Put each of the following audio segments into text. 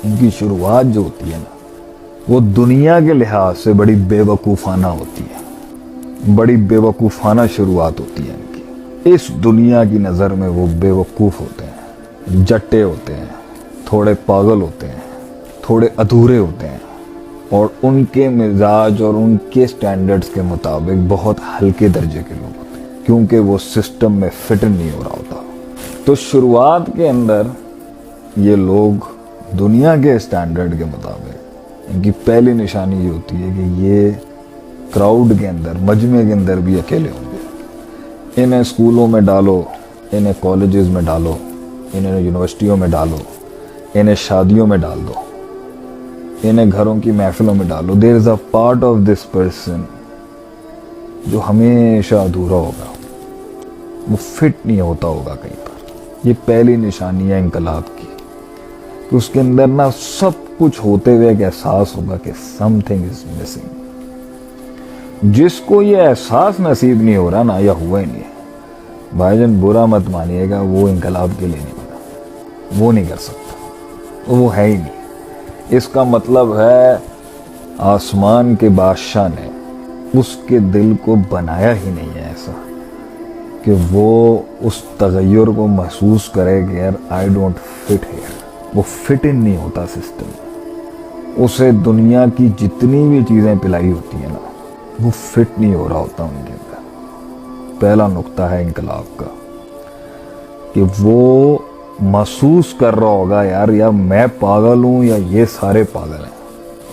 ان کی شروعات جو ہوتی ہے نا وہ دنیا کے لحاظ سے بڑی بیوقوفانہ ہوتی ہے، بڑی بیوقوفانہ شروعات ہوتی ہے ان کی۔ اس دنیا کی نظر میں وہ بیوقوف ہوتے ہیں، جٹے ہوتے ہیں، تھوڑے پاگل ہوتے ہیں، تھوڑے ادھورے ہوتے ہیں، اور ان کے مزاج اور ان کے سٹینڈرڈز کے مطابق بہت ہلکے درجے کے لوگ ہوتے ہیں، کیونکہ وہ سسٹم میں فٹ نہیں ہو رہا ہوتا۔ تو شروعات کے اندر یہ لوگ دنیا کے سٹینڈرڈ کے مطابق ان کی پہلی نشانی یہ ہوتی ہے کہ یہ کراؤڈ کے اندر، مجمع کے اندر بھی اکیلے ہوں گے۔ انہیں اسکولوں میں ڈالو، انہیں کالجز میں ڈالو، انہیں یونیورسٹیوں میں ڈالو، انہیں شادیوں میں ڈال دو، انہیں گھروں کی محفلوں میں ڈالو، there is a part of this person جو ہمیشہ ادھورا ہوگا، وہ فٹ نہیں ہوتا ہوگا کہیں پر۔ یہ پہلی نشانی ہے انقلاب کی کہ اس کے اندر نا سب کچھ ہوتے ہوئے ایک احساس ہوگا کہ سم تھنگ از مسنگ۔ جس کو یہ احساس نصیب نہیں ہو رہا نا، یا ہوا ہی نہیں ہے، بھائی جان برا مت مانیے گا، وہ انقلاب کے لیے نہیں بنا، وہ نہیں کر سکتا، وہ ہے ہی نہیں۔ اس کا مطلب ہے آسمان کے بادشاہ نے اس کے دل کو بنایا ہی نہیں ہے ایسا کہ وہ اس تغیر کو محسوس کرے کہ یار آئی ڈونٹ فٹ ہیئر۔ وہ فٹ ان نہیں ہوتا سسٹم، اسے دنیا کی جتنی بھی چیزیں پلائی ہوتی ہیں نا وہ فٹ نہیں ہو رہا ہوتا ان کے اندر۔ پہلا نقطہ ہے انقلاب کا کہ وہ محسوس کر رہا ہوگا یار یا میں پاگل ہوں یا یہ سارے پاگل ہیں۔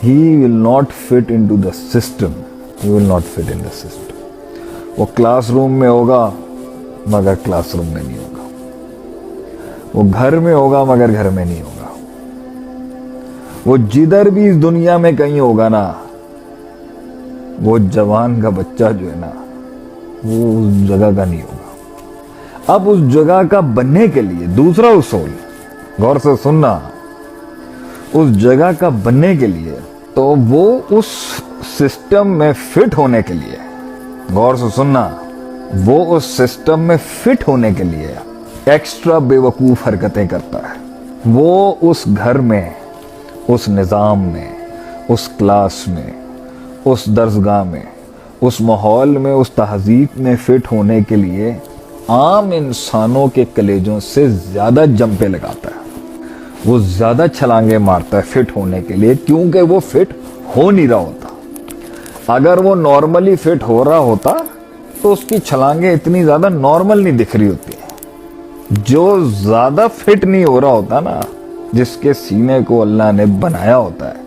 He will not fit into the system. He will not fit in the system. وہ کلاس روم میں ہوگا مگر کلاس روم میں نہیں ہوگا، وہ گھر میں ہوگا مگر گھر میں نہیں ہوگا، وہ جدھر بھی اس دنیا میں کہیں ہوگا نا، وہ جوان کا بچہ جو ہے نا وہ اس جگہ کا نہیں ہوگا۔ اب اس جگہ کا بننے کے لیے دوسرا اصول، غور سے سننا، اس جگہ کا بننے کے لیے تو وہ اس سسٹم میں فٹ ہونے کے لیے، غور سے سننا، وہ اس سسٹم میں فٹ ہونے کے لیے ایکسٹرا بیوقوف حرکتیں کرتا ہے۔ وہ اس گھر میں، اس نظام میں، اس کلاس میں، اس درسگاہ میں، اس ماحول میں، اس تہذیب میں فٹ ہونے کے لیے عام انسانوں کے کلیجوں سے زیادہ جمپیں لگاتا ہے، وہ زیادہ چھلانگیں مارتا ہے فٹ ہونے کے لیے، کیونکہ وہ فٹ ہو نہیں رہا ہوتا۔ اگر وہ نارملی فٹ ہو رہا ہوتا تو اس کی چھلانگیں اتنی زیادہ نارمل نہیں دکھ رہی ہوتی۔ جو زیادہ فٹ نہیں ہو رہا ہوتا نا، جس کے سینے کو اللہ نے بنایا ہوتا ہے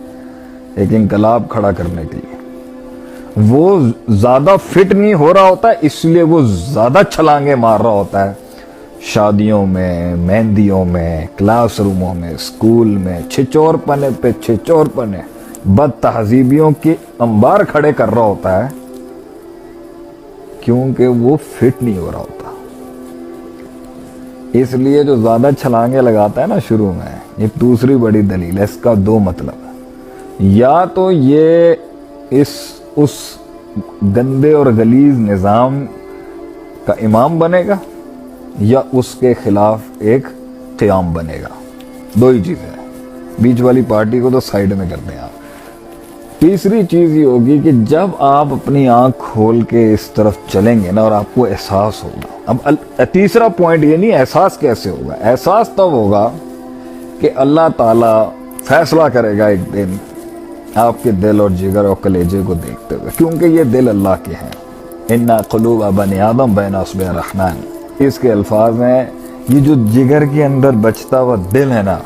ایک انقلاب کھڑا کرنے کے لیے، وہ زیادہ فٹ نہیں ہو رہا ہوتا، اس لیے وہ زیادہ چھلانگیں مار رہا ہوتا ہے شادیوں میں، مہندیوں میں، کلاس روموں میں، اسکول میں، چھچور پنے پہ چھچور پنے، بد تہذیبیوں کے انبار کھڑے کر رہا ہوتا ہے، کیونکہ وہ فٹ نہیں ہو رہا ہوتا۔ اس لیے جو زیادہ چھلانگیں لگاتا ہے نا شروع میں، یہ دوسری بڑی دلیل ہے۔ اس کا دو مطلب ہے، یا تو یہ اس گندے اور غلیظ نظام کا امام بنے گا، یا اس کے خلاف ایک قیام بنے گا۔ دو ہی چیزیں ہیں، بیچ والی پارٹی کو تو سائیڈ میں کرتے ہیں آپ۔ تیسری چیز یہ ہوگی کہ جب آپ اپنی آنکھ کھول کے اس طرف چلیں گے نا اور آپ کو احساس ہوگا، اب تیسرا پوائنٹ یہ نہیں احساس کیسے ہوگا، احساس تب ہوگا کہ اللہ تعالیٰ فیصلہ کرے گا ایک دن آپ کے دل اور جگر اور کلیجے کو دیکھتے ہوئے، کیونکہ یہ دل اللہ کے ہیں۔ اِنَّ قُلُوبَ بَنِي آدَمَ بَيْنَ أَصْبِعِ الرَّحْمَنِ، اس کے الفاظ ہیں یہ جو جگر کے اندر بچتا ہوا دل ہے نا،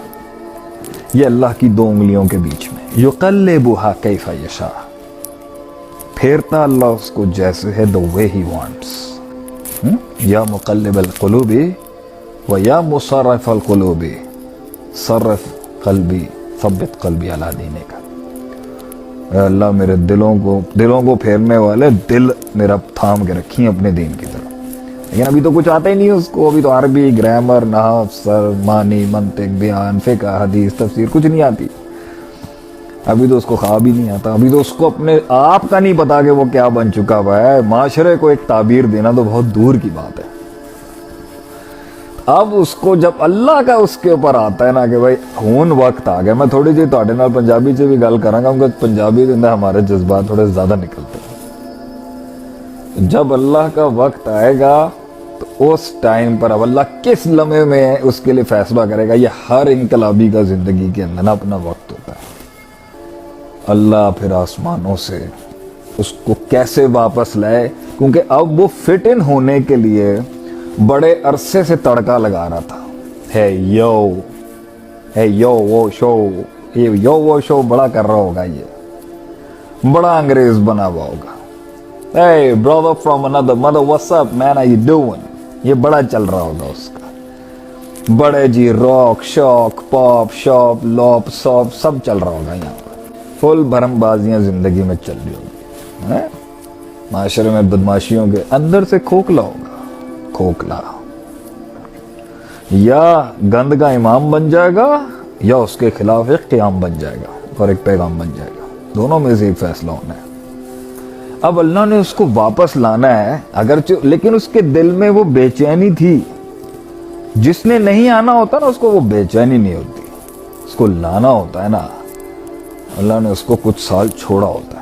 یہ اللہ کی دو انگلیوں کے بیچ میں، یقلبها کیف یشاء، پھیرتا اللہ اس کو جیسے ہے، the way he wants۔ یا مقلب القلوب و یا مصرف القلوب صرف قلبی ثبت قلبی علی دینک۔ اے اللہ میرے دلوں کو پھیرنے والے دل میرا تھام کے رکھی اپنے دین کی طرف۔ لیکن ابھی تو کچھ آتا ہی نہیں اس کو، ابھی تو عربی، گرامر، نحو، صرف، معنی، منطق، بیان، فقہ، حدیث، تفسیر کچھ نہیں آتی، ابھی تو اس کو خواب ہی نہیں آتا، ابھی تو اس کو اپنے آپ کا نہیں پتا کہ وہ کیا بن چکا ہوا ہے۔ معاشرے کو ایک تعبیر دینا تو بہت دور کی بات ہے۔ اب اس کو جب اللہ کا اس کے اوپر آتا ہے نا کہ بھائی ہون وقت آ گیا, میں تھوڑی جی تواڈے نال پنجابی چ بھی گل کراں گا کیونکہ پنجابی دے اندر ہمارے جذبات تھوڑے زیادہ نکلتے ہیں. جب اللہ کا وقت آئے گا تو اس ٹائم پر اب اللہ کس لمحے میں اس کے لیے فیصلہ کرے گا. یہ ہر انقلابی کا زندگی کے اندر نا اپنا وقت ہوتا ہے. اللہ پھر آسمانوں سے اس کو کیسے واپس لائے, کیونکہ اب وہ فٹ ان ہونے کے لیے بڑے عرصے سے تڑکا لگا رہا تھا. ہے یو وہ شو بڑا کر رہا ہوگا, یہ بڑا انگریز بنا ہوا ہوگا. Hey brother from another mother, what's up man, how you doing? یہ بڑا چل رہا ہوگا اس کا. بڑے جی راک شاک پاپ شاپ لوپ ساپ سب چل رہا ہوگا یہاں پر. فل بھرم بازیاں زندگی میں چل رہی ہوگی. معاشرے میں بدماشیوں کے اندر سے کھوکھلا ہوگا, کھوکھلا. یا گند کا امام بن جائے گا یا اس کے خلاف ایک قیام بن جائے گا اور ایک پیغام بن جائے گا. دونوں میں سے ایک فیصلہ ہونا ہے. اب اللہ نے اس کو واپس لانا ہے اگرچہ, لیکن اس کے دل میں وہ بے چینی تھی. جس نے نہیں آنا ہوتا نا اس کو وہ بے چینی نہیں ہوتی. اس کو لانا ہوتا ہے نا, اللہ نے اس کو کچھ سال چھوڑا ہوتا ہے,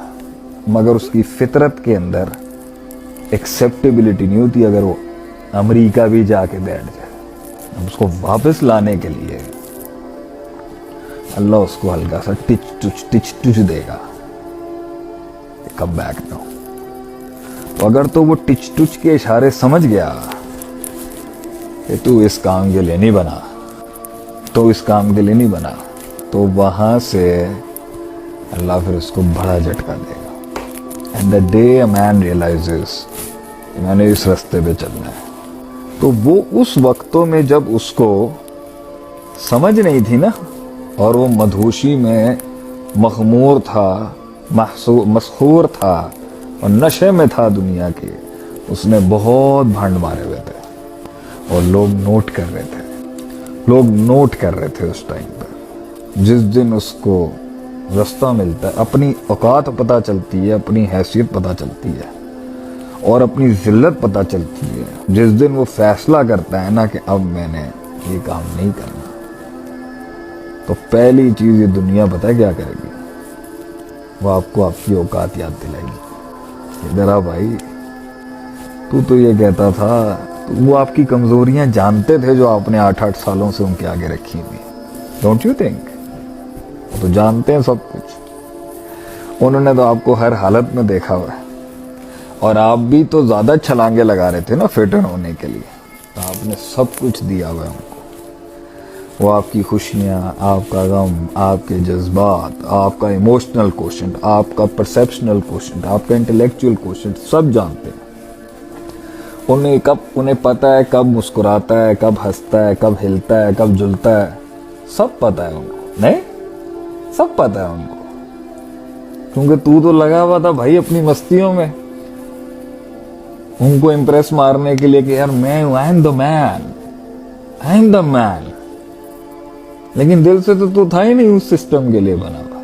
مگر اس کی فطرت کے اندر ایکسیپٹیبلٹی نہیں ہوتی اگر وہ امریکہ بھی جا کے بیٹھ جائے. اب اس کو واپس لانے کے لیے اللہ اس کو ہلکا سا ٹچ دے گا, کم بیک نو. تو اگر تو وہ ٹچ کے اشارے سمجھ گیا کہ تو اس کام کے لیے نہیں بنا, تو اس کام کے لیے نہیں بنا, تو وہاں سے اللہ پھر اس کو بڑا جھٹکا دے گا. And the day a man realises کہ میں نے اس راستے پہ چلنا ہے, تو وہ اس وقتوں میں جب اس کو سمجھ نہیں تھی نا, اور وہ مدہوشی میں مخمور تھا, مسحور تھا اور نشے میں تھا دنیا کے, اس نے بہت بھنڈ مارے ہوئے تھے اور لوگ نوٹ کر رہے تھے. لوگ نوٹ کر رہے تھے اس ٹائم پر. جس دن اس کو رستہ ملتا ہے, اپنی اوقات پتہ چلتی ہے, اپنی حیثیت پتہ چلتی ہے اور اپنی ذلت پتہ چلتی ہے, جس دن وہ فیصلہ کرتا ہے نا کہ اب میں نے یہ کام نہیں کرنا, تو پہلی چیز یہ دنیا پتہ ہے کیا کرے گی, وہ آپ کو آپ کی اوقات یاد دلائے گی. ادھر آ بھائی, تو یہ کہتا تھا, وہ آپ کی کمزوریاں جانتے تھے جو آپ نے 8 سالوں سے ان کے آگے رکھی ہوئی. ڈونٹ یو تھنک, وہ تو جانتے ہیں سب کچھ. انہوں نے تو آپ کو ہر حالت میں دیکھا ہوا ہے, اور آپ بھی تو زیادہ چھلانگے لگا رہے تھے نا فٹ ہونے کے لیے, تو آپ نے سب کچھ دیا ہوا ہے ان کو. وہ آپ کی خوشیاں, آپ کا غم, آپ کے جذبات, آپ کا ایموشنل کوشنٹ, آپ کا پرسیپشنل کوشنٹ, آپ کا انٹلیکچوئل کوشنٹ سب جانتے ہیں. انہیں پتہ ہے کب مسکراتا ہے, کب ہنستا ہے, کب ہلتا ہے, کب جلتا ہے, سب پتہ ہے ان کو. نہیں, سب پتہ ہے ان کو, کیونکہ تو لگا ہوا تھا بھائی اپنی مستیوں میں ان کو امپریس مارنے کے لیے کہ یار میں ہوں, آئی ایم دا مین. لیکن دل سے تو تھا ہی نہیں اس سسٹم کے لیے بنا ہوا.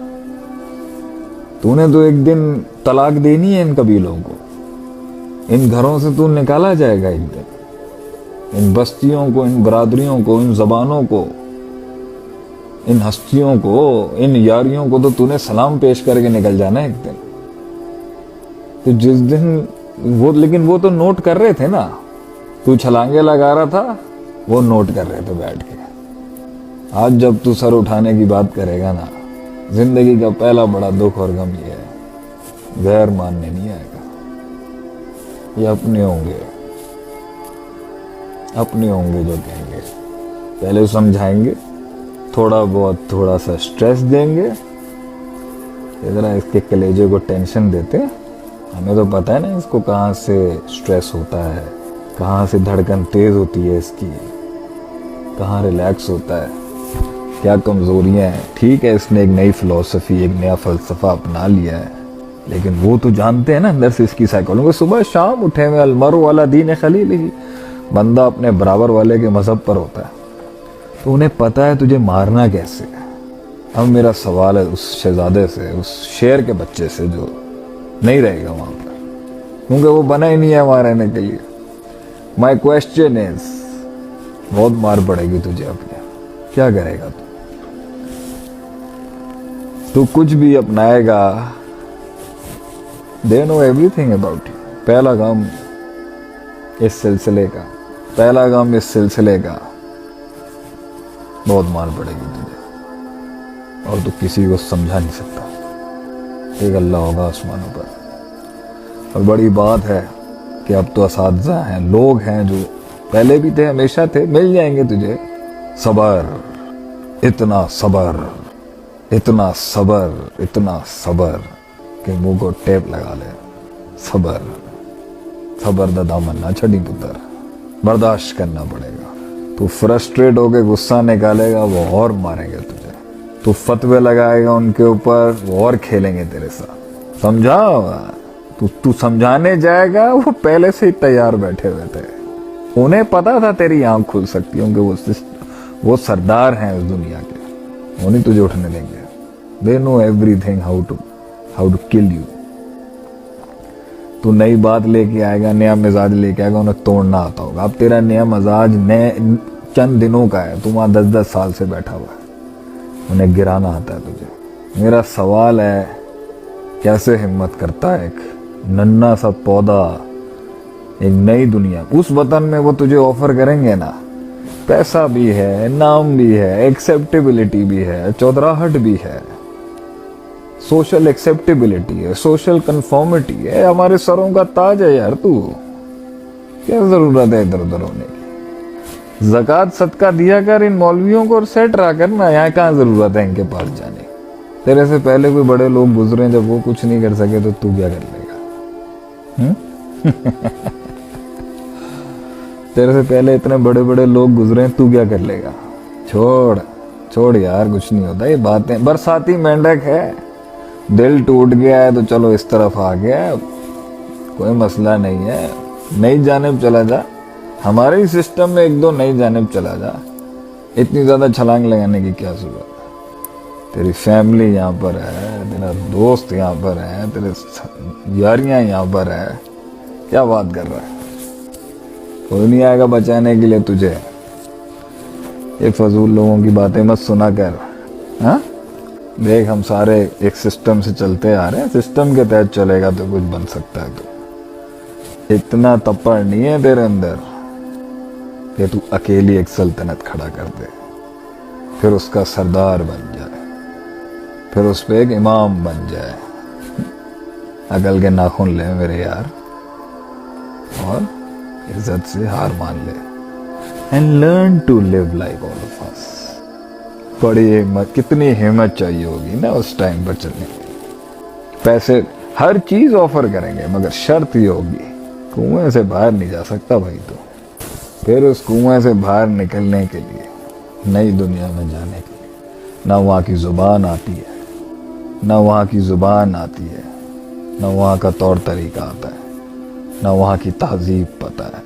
تو نے تو ایک دن طلاق دینی ہے ان قبیلوں کو, ان گھروں سے تو نکالا جائے گا ایک دن. ان بستیوں کو, ان برادریوں کو, ان زبانوں کو, ان ہستیوں کو, ان یاریوں کو تو نے سلام پیش کر کے نکل جانا ایک دن. تو جس دن وہ, لیکن وہ تو نوٹ کر رہے تھے نا, تو چھلانگے لگا رہا تھا, وہ نوٹ کر رہے تھے بیٹھ کے. آج جب تو سر اٹھانے کی بات کرے گا نا, زندگی کا پہلا بڑا دکھ اور غم یہ ہے, غیر ماننے نہیں آئے گا. یہ اپنے ہوں گے جو کہیں گے. پہلے سمجھائیں گے, تھوڑا سا سٹریس دیں گے, ذرا اس کے کلیجے کو ٹینشن دیتے. ہمیں تو پتہ ہے نا اس کو کہاں سے سٹریس ہوتا ہے, کہاں سے دھڑکن تیز ہوتی ہے اس کی, کہاں ریلیکس ہوتا ہے, کیا کمزوریاں ہیں. ٹھیک ہے, اس نے ایک نئی فلسفی, ایک نیا فلسفہ اپنا لیا ہے, لیکن وہ تو جانتے ہیں نا اندر سے اس کی سائیکالوجی. صبح شام اٹھے ہوئے, المرء علی دین خلیلہ, بندہ اپنے برابر والے کے مذہب پر ہوتا ہے. تو انہیں پتہ ہے تجھے مارنا کیسے ہے. اب میرا سوال ہے اس شہزادے سے, اس شیر کے بچے سے جو نہیں رہے گا وہاں پر, کیونکہ وہ بنا ہی نہیں ہے وہاں رہنے کے لیے. مائی کوشچن از بہت مار پڑے گی تجھے اپنے. کیا کرے گا تو کچھ بھی اپنائے گا. They know everything about you. پہلا کام اس سلسلے کا بہت مار پڑے گی تجھے, اور تو کسی کو سمجھا نہیں سکتا. ایک اللہ ہوگا آسمانوں پر. اور بڑی بات ہے کہ اب تو اساتذہ ہیں, لوگ ہیں جو پہلے بھی تھے, ہمیشہ تھے, مل جائیں گے تجھے. صبر, اتنا صبر, اتنا صبر, اتنا صبر کہ منہ کو ٹیپ لگا لے. صبر دا دامن نہ چھڑی پتر, برداشت کرنا پڑے گا. تو فرسٹریٹ ہو کے غصہ نکالے گا, وہ اور ماریں گے تجھے. تو فتوے لگائے گا ان کے اوپر, وہ اور کھیلیں گے تیرے ساتھ. سمجھا؟ تو سمجھانے جائے گا, وہ پہلے سے ہی تیار بیٹھے ہوئے تھے. انہیں پتا تھا تیری آنکھ کھل سکتی ہے, کیونکہ وہ سردار ہیں اس دنیا کے. وہ نہیں تجھے اٹھنے دیں گے. They know everything how to kill you. تو نئی بات لے کے آئے گا, نیا مزاج لے کے آئے گا, انہیں توڑنا آتا ہوگا. اب تیرا نیا مزاج چند دنوں کا ہے, تم وہاں 10 سال سے بیٹھا ہوا ہے, انہیں گرانا آتا ہے تجھے. میرا سوال ہے, کیسے ہمت کرتا ہے ایک ننا سا پودا ایک نئی دنیا, اس وطن میں وہ تجھے آفر کریں گے نا, پیسہ بھی ہے, نام بھی ہے, ایکسیپٹیبلٹی بھی ہے, چودراہٹ بھی ہے, سوشل ایکسیپٹیبلٹی ہے, سوشل کنفارمٹی ہے, ہمارے سروں کا تاج ہے یار. تو کیا ضرورت ہے ادھر ادھر ہونے کی؟ زکوٰۃ صدقہ دیا کر ان مولویوں کو, اور سیٹ رہا کرنا. یہاں کہاں ضرورت ہے ان کے پاس جانے کی؟ تیرے سے پہلے کوئی بڑے لوگ گزرے, جب وہ کچھ نہیں کر سکے تو کیا کر لے گا؟ تیرے سے پہلے اتنے بڑے بڑے لوگ گزرے, تو کیا کر لے گا؟ چھوڑ یار, کچھ نہیں ہوتا. یہ باتیں برساتی مینڈک ہے. دل ٹوٹ گیا ہے تو چلو اس طرف آ گیا, کوئی مسئلہ نہیں ہے. نئی جانب چلا جا, ہمارے ہی سسٹم میں 1-2 نئی جانب چلا جا. اتنی زیادہ چھلانگ لگانے کی کیا ضرورت ہے؟ تیری فیملی یہاں پر ہے, تیرا دوست یہاں پر ہے, تیرے یاریاں یہاں پر ہے. کیا بات کر رہا ہے؟ کوئی نہیں آئے گا بچانے کے لیے تجھے. یہ فضول لوگوں کی باتیں مت سنا کر. ہاں دیکھ, ہم سارے ایک سسٹم سے چلتے آ رہے ہیں, سسٹم کے تحت چلے گا تو کچھ بن سکتا ہے. تو اتنا تپڑ نہیں ہے تیرے اندر کہ تو اکیلی ایک سلطنت کھڑا کر دے, پھر اس کا سردار بن جائے, پھر اس پہ ایک امام بن جائے. عقل کے ناخن لے میرے یار, اور عزت سے ہار مان لے. And learn to live like all of us. بڑی ہمت, کتنی ہمت چاہیے ہوگی نا اس ٹائم پر چلنے کے. پیسے ہر چیز آفر کریں گے, مگر شرط یہ ہوگی, کنویں سے باہر نہیں جا سکتا بھائی. تو پھر اس کنویں سے باہر نکلنے کے لیے, نئی دنیا میں جانے کے لیے, نہ وہاں کی زبان آتی ہے, نہ وہاں کا طور طریقہ آتا ہے, نہ وہاں کی تہذیب پتہ ہے,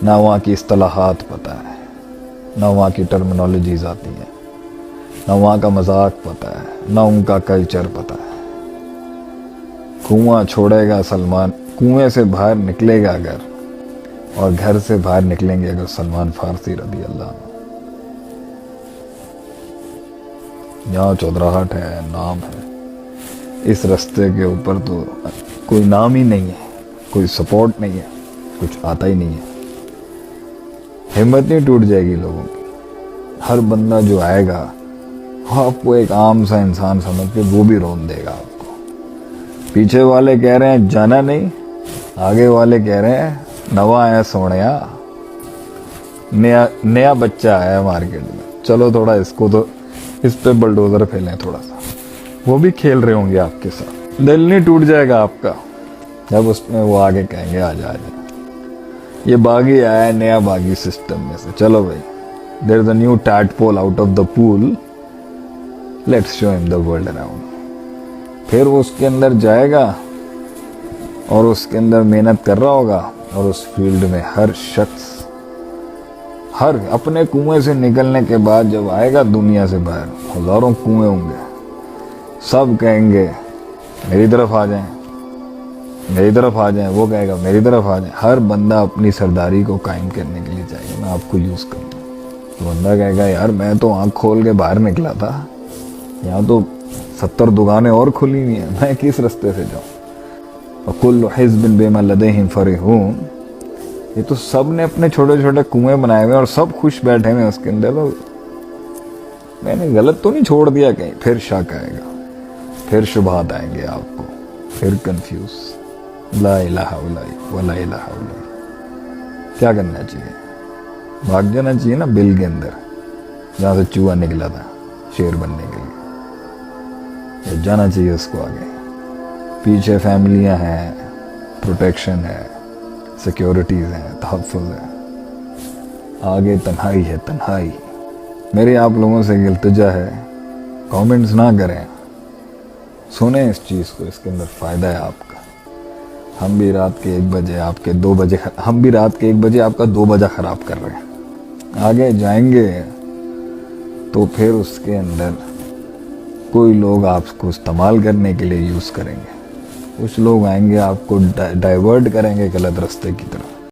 نہ وہاں کی اصطلاحات پتہ ہے, نہ وہاں کی ٹرمینالوجیز آتی ہیں, نہ وہاں کا مذاق پتہ ہے, نہ ان کا کلچر پتہ ہے. کنواں چھوڑے گا سلمان, کنویں سے باہر نکلے گا اگر, اور گھر سے باہر نکلیں گے اگر سلمان فارسی رضی اللہ عنہ. یہاں چودراہٹ ہے, نام ہے. اس رستے کے اوپر تو کوئی نام ہی نہیں ہے, کوئی سپورٹ نہیں ہے, کچھ آتا ہی نہیں ہے. ہمت نہیں ٹوٹ جائے گی لوگوں کی. ہر بندہ جو آئے گا آپ کو ایک عام سا انسان سمجھ کے وہ بھی رون دے گا آپ کو. پیچھے والے کہہ رہے ہیں جانا نہیں, آگے والے کہہ رہے ہیں نوا آیا سوڑیا, نیا بچہ آیا ہے مارکیٹ میں, چلو تھوڑا اس کو تو اس پہ بلڈوزر پھیلیں تھوڑا سا. وہ بھی کھیل رہے ہوں گے آپ کے ساتھ. دل نہیں ٹوٹ جائے گا آپ کا جب اس میں وہ آگے کہیں گے آ جا. یہ باغی آیا ہے نیا باغی سسٹم میں سے, چلو بھائی there is a new tadpole out of the pool, let's show him the world around. پھر وہ اس کے اندر جائے گا اور اس کے اندر محنت کر رہا ہوگا, اور اس فیلڈ میں ہر شخص, ہر اپنے کنویں سے نکلنے کے بعد جب آئے گا دنیا سے باہر, ہزاروں کنویں ہوں گے, سب کہیں گے میری طرف آ جائیں, میری طرف آ جائیں. وہ کہے گا میری طرف آ جائیں. ہر بندہ اپنی سرداری کو قائم کرنے کے لیے چاہیے, میں آپ کو یوز کروں. تو بندہ کہے گا یار میں تو آنکھ کھول کے باہر نکلا تھا, یہاں تو 70 دکانیں اور کھلی ہوئی ہیں, میں کس رستے سے جاؤں. وَكُلُّ حِزْبٍ بِمَا لَدَيْهِمْ فَرِحُونَ, یہ تو سب نے اپنے چھوٹے چھوٹے کنویں بنائے ہوئے اور سب خوش بیٹھے ہوئے اس کے اندر. تو میں نے غلط تو نہیں چھوڑ دیا کہیں, پھر شک آئے گا, پھر شبہات آئیں گے آپ کو, پھر کنفیوز. لا الہ الا اللہ ولا الہ الا اللہ. کیا کرنا چاہیے؟ بھاگ جانا چاہیے نا بل کے اندر جہاں سے چوہا نکلا تھا شیر بننے کے لیے, جانا چاہیے اس کو آگے. پیچھے فیملیاں ہیں, پروٹیکشن ہے, سیکیورٹیز ہیں, تحفظ ہے, آگے تنہائی ہے, تنہائی. میری آپ لوگوں سے التجا ہے, کامنٹس نہ کریں, سنیں اس چیز کو, اس کے اندر فائدہ ہے آپ کا. ہم بھی رات کے 1 بجے آپ کے 2 بجے, ہم بھی رات کے 1 بجے آپ کا 2 بجے خراب کر رہے ہیں. آگے جائیں گے تو پھر اس کے اندر کوئی لوگ آپ کو استعمال کرنے کے لیے یوز کریں گے, کچھ لوگ آئیں گے آپ کو ڈائیورٹ کریں گے غلط راستے کی طرف.